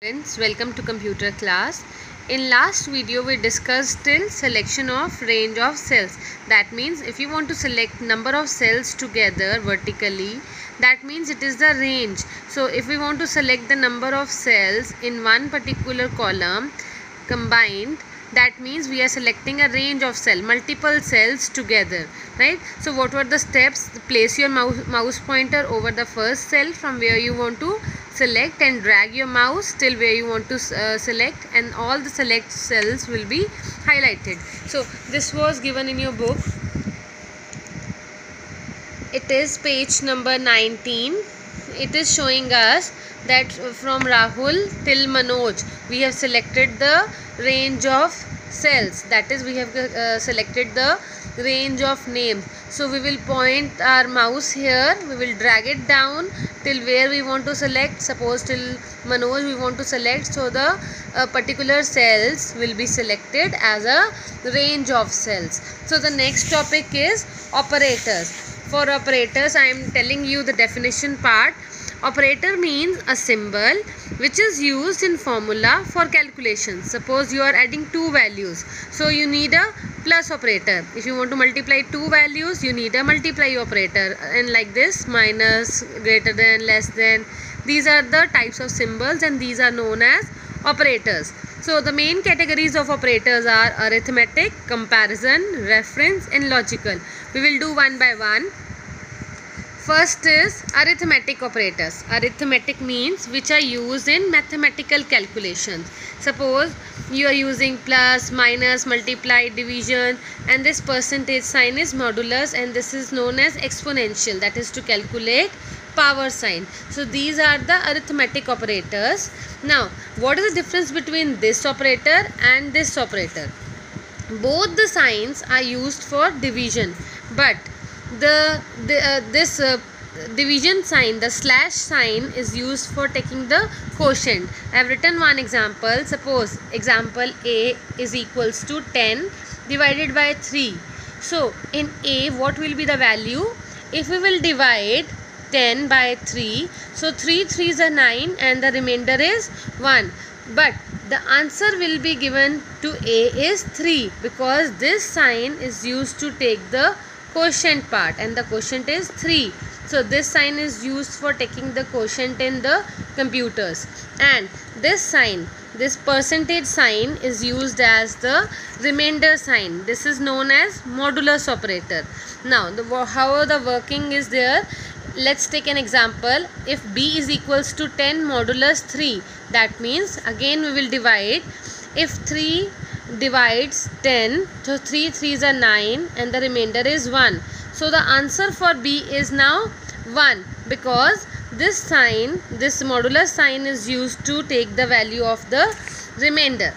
Friends, welcome to computer class. In last video we discussed till selection of range of cells. That means if you want to select number of cells together vertically, that means it is the range. So if we want to select the number of cells in one particular column combined, that means we are selecting a range of cell, multiple cells together, right? So what were the steps? Place your mouse pointer over the first cell from where you want to select and drag your mouse till where you want to select, and all the select cells will be highlighted. So this was given in your book. It is page number 19. It is showing us that from Rahul till Manoj we have selected the range of cells, that is we have selected the range of names. So we will point our mouse here, we will drag it down till where we want to select. Suppose till Manoj we want to select, so the particular cells will be selected as a range of cells. So the next topic is operators. For operators I am telling you the definition part. Operator means a symbol which is used in formula for calculation. Suppose you are adding two values, so you need a plus operator. If you want to multiply two values, you need a multiply operator, and like this, minus, greater than, less than. These are the types of symbols and these are known as operators. So the main categories of operators are arithmetic, comparison, reference and logical. We will do one by one. First is arithmetic operators. Arithmetic means which are used in mathematical calculations. Suppose you are using plus, minus, multiply, division, and this percentage sign is modulus, and this is known as exponential, that is to calculate power sign. So these are the arithmetic operators. Now what is the difference between this operator and this operator? Both the signs are used for division, but this division sign, the slash sign, is used for taking the quotient. I have written one example. Suppose example A is equals to 10 divided by 3. So in A what will be the value? If we will divide 10 by 3, so 3 3s are 9 and the remainder is 1. But the answer will be given to A is 3, because this sign is used to take the quotient part, and the quotient is 3. So this sign is used for taking the quotient in the computers, and this sign, this percentage sign, is used as the remainder sign. This is known as modulus operator. Now how the working is there, let's take an example. If B is equals to 10 modulus 3, that means again we will divide. If 3 divides 10, so 3 3s are 9 and the remainder is 1. So the answer for B is now 1, because this sign, this modulus sign, is used to take the value of the remainder.